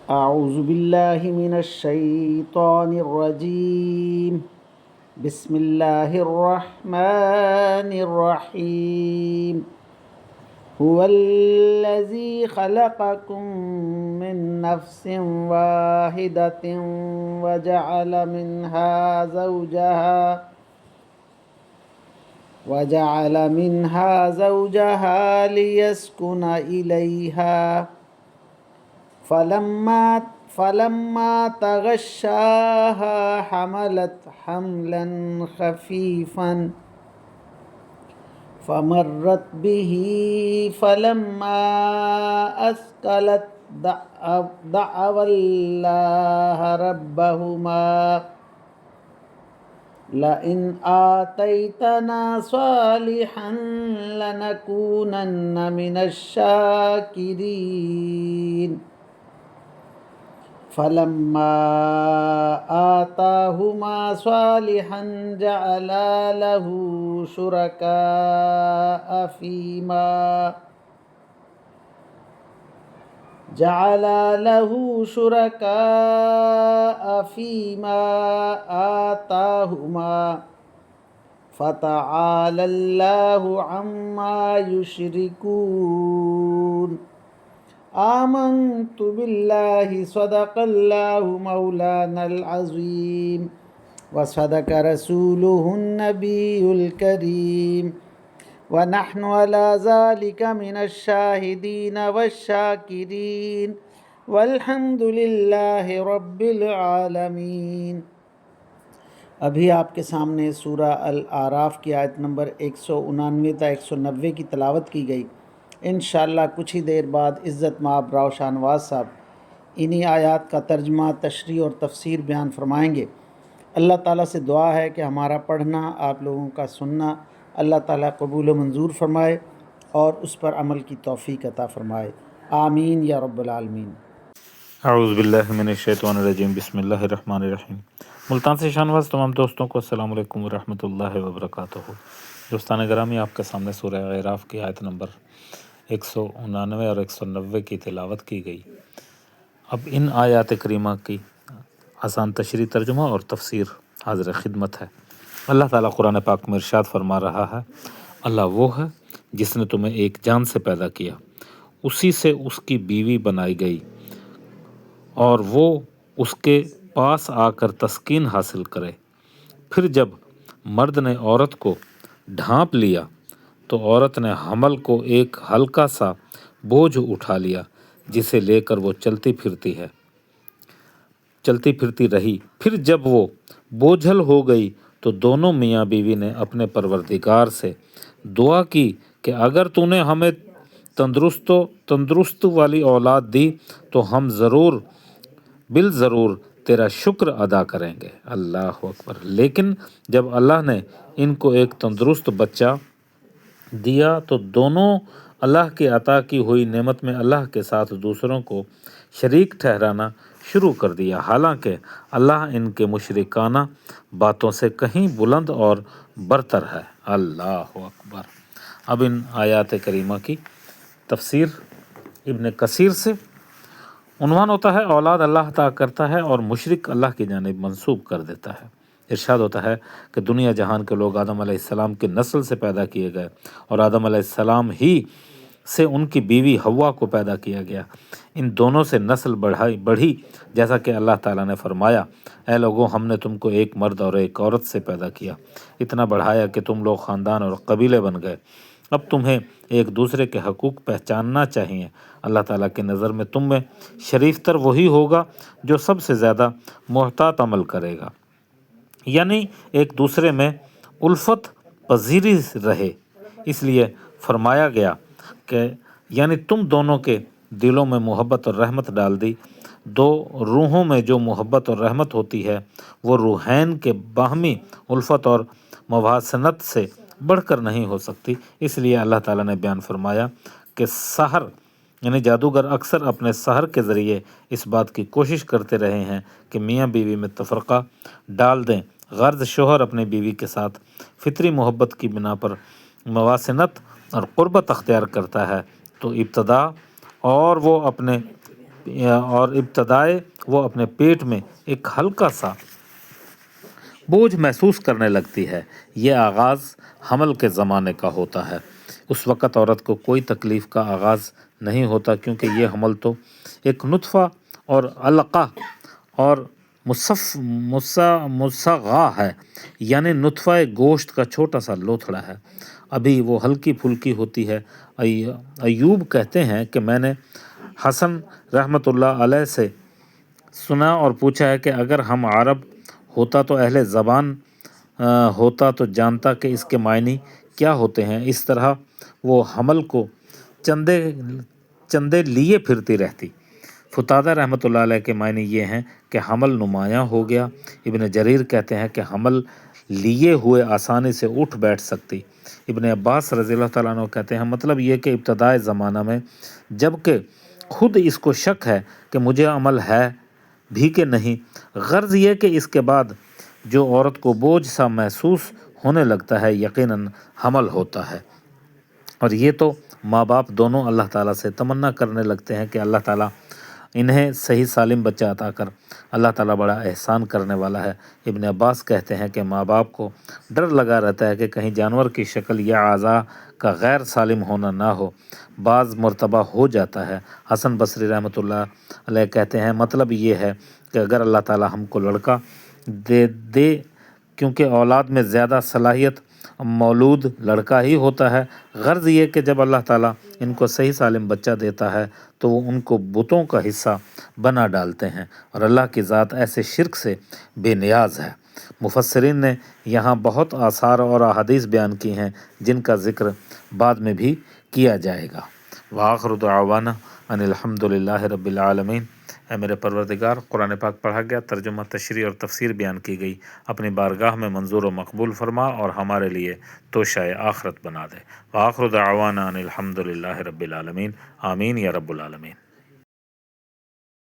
أعوذ بالله من الشيطان الرجيم. بسم الله الرحمن الرحيم. هو الذي خلقكم من نفس واحدة وجعل منها زوجها ليسكن إليها فلما تغشاها حملت حملا خفيفا فمرت به فلما أثقلت دعوا الله ربهما لئن آتيتنا صالحا لنكونن من الشاكرين فلما آتاهما صالحا جعلا له شركاء فيما آتاهما فتعالى الله عما يشركون. آمنت بالله صدق الله مولانا العظيم وصدق رسوله النبي الكريم ونحن على ذلك من الشاهدين والشاكرين والحمد لله رب العالمین. ابھی آپ کے سامنے سورہ الاعراف کی آیت نمبر 199 تا 190 کی تلاوت کی گئی. انشاءاللہ کچھ ہی دیر بعد عزت مآب راؤ شاہ نواز صاحب انہی آیات کا ترجمہ، تشریح اور تفسیر بیان فرمائیں گے. اللہ تعالیٰ سے دعا ہے کہ ہمارا پڑھنا، آپ لوگوں کا سننا اللہ تعالیٰ قبول و منظور فرمائے اور اس پر عمل کی توفیق عطا فرمائے. آمین یا رب العالمین. اعوذ باللہ من الشیطان الرجیم. بسم اللہ الرحمن الرحیم. ملتان سے شانواز تمام دوستوں کو السلام علیکم ورحمۃ اللہ وبرکاتہ. دوستان گرامی، آپ کے سامنے سورہ اعراف کی آیت نمبر 199 اور 190 کی تلاوت کی گئی. اب ان آیات کریمہ کی آسان تشریح، ترجمہ اور تفسیر حاضر خدمت ہے. اللہ تعالیٰ قرآن پاک میں ارشاد فرما رہا ہے، اللہ وہ ہے جس نے تمہیں ایک جان سے پیدا کیا، اسی سے اس کی بیوی بنائی گئی اور وہ اس کے پاس آ کر تسکین حاصل کرے. پھر جب مرد نے عورت کو ڈھانپ لیا تو عورت نے حمل کو ایک ہلکا سا بوجھ اٹھا لیا جسے لے کر وہ چلتی پھرتی رہی. پھر جب وہ بوجھل ہو گئی تو دونوں میاں بیوی نے اپنے پروردگار سے دعا کی کہ اگر تو نے ہمیں تندرست والی اولاد دی تو ہم بالضرور تیرا شکر ادا کریں گے. اللہ اکبر. لیکن جب اللہ نے ان کو ایک تندرست بچہ دیا تو دونوں اللہ کی عطا کی ہوئی نعمت میں اللہ کے ساتھ دوسروں کو شریک ٹھہرانا شروع کر دیا، حالانکہ اللہ ان کے مشرکانہ باتوں سے کہیں بلند اور برتر ہے. اللہ اکبر. اب ان آیات کریمہ کی تفسیر ابن کثیر سے. عنوان ہوتا ہے اولاد اللہ عطا کرتا ہے اور مشرک اللہ کی جانب منسوب کر دیتا ہے. ارشاد ہوتا ہے کہ دنیا جہان کے لوگ آدم علیہ السلام کی نسل سے پیدا کیے گئے اور آدم علیہ السلام ہی سے ان کی بیوی حوا کو پیدا کیا گیا. ان دونوں سے نسل بڑھی جیسا کہ اللہ تعالیٰ نے فرمایا، اے لوگوں، ہم نے تم کو ایک مرد اور ایک عورت سے پیدا کیا، اتنا بڑھایا کہ تم لوگ خاندان اور قبیلے بن گئے. اب تمہیں ایک دوسرے کے حقوق پہچاننا چاہیے. اللہ تعالیٰ کی نظر میں تم میں شریف تر وہی ہوگا جو سب سے زیادہ محتاط عمل کرے گا، یعنی ایک دوسرے میں الفت پذیری رہے. اس لیے فرمایا گیا کہ یعنی تم دونوں کے دلوں میں محبت اور رحمت ڈال دی. دو روحوں میں جو محبت اور رحمت ہوتی ہے وہ روحین کے باہمی الفت اور مواسنت سے بڑھ کر نہیں ہو سکتی. اس لیے اللہ تعالیٰ نے بیان فرمایا کہ سحر یعنی جادوگر اکثر اپنے سحر کے ذریعے اس بات کی کوشش کرتے رہے ہیں کہ میاں بیوی میں تفرقہ ڈال دیں. غرض شوہر اپنی بیوی کے ساتھ فطری محبت کی بنا پر مواسنت اور قربت اختیار کرتا ہے تو ابتدا اور وہ اپنے اور ابتدائے وہ اپنے پیٹ میں ایک ہلکا سا بوجھ محسوس کرنے لگتی ہے۔ یہ آغاز حمل کے زمانے کا ہوتا ہے۔ اس وقت عورت کو کوئی تکلیف کا آغاز نہیں ہوتا، کیونکہ یہ حمل تو ایک نطفہ اور علقہ اور مصغہ ہے، یعنی نطفہ گوشت کا چھوٹا سا لوتھڑا ہے، ابھی وہ ہلکی پھلکی ہوتی ہے۔ ایوب کہتے ہیں کہ میں نے حسن رحمۃ اللہ علیہ سے سنا اور پوچھا ہے کہ اگر ہم عرب ہوتا تو اہل زبان ہوتا تو جانتا کہ اس کے معنی کیا ہوتے ہیں۔ اس طرح وہ حمل کو چندے لیے پھرتی رہتی۔ فتادہ رحمۃ اللہ علیہ کے معنی یہ ہیں کہ حمل نمایاں ہو گیا۔ ابن جریر کہتے ہیں کہ حمل لیے ہوئے آسانی سے اٹھ بیٹھ سکتی۔ ابن عباس رضی اللہ تعالیٰ عنہ کہتے ہیں مطلب یہ کہ ابتدائی زمانہ میں جب کہ خود اس کو شک ہے کہ مجھے عمل ہے بھی کہ نہیں، غرض یہ کہ اس کے بعد جو عورت کو بوجھ سا محسوس ہونے لگتا ہے یقیناً حمل ہوتا ہے۔ اور یہ تو ماں باپ دونوں اللہ تعالیٰ سے تمنا کرنے لگتے ہیں کہ اللہ تعالیٰ انہیں صحیح سالم بچہ عطا کر۔ اللہ تعالیٰ بڑا احسان کرنے والا ہے۔ ابن عباس کہتے ہیں کہ ماں باپ کو ڈر لگا رہتا ہے کہ کہیں جانور کی شکل یا اعضاء کا غیر سالم ہونا نہ ہو، بعض مرتبہ ہو جاتا ہے۔ حسن بصری رحمۃ اللہ علیہ کہتے ہیں مطلب یہ ہے کہ اگر اللہ تعالیٰ ہم کو لڑکا دے کیونکہ اولاد میں زیادہ صلاحیت مولود لڑکا ہی ہوتا ہے، غرض یہ کہ جب اللہ تعالیٰ ان کو صحیح سالم بچہ دیتا ہے تو وہ ان کو بتوں کا حصہ بنا ڈالتے ہیں، اور اللہ کی ذات ایسے شرک سے بے نیاز ہے۔ مفسرین نے یہاں بہت آثار اور احادیث بیان کی ہیں جن کا ذکر بعد میں بھی کیا جائے گا۔ وآخر دعوانا ان الحمد للہ رب العالمین۔ اے میرے پروردگار، قرآن پاک پڑھا گیا، ترجمہ، تشریح اور تفسیر بیان کی گئی، اپنی بارگاہ میں منظور و مقبول فرما اور ہمارے لیے توشہ آخرت بنا دے۔ وآخر دعوانا ان الحمد للہ رب العالمین۔ آمین یا رب العالمین۔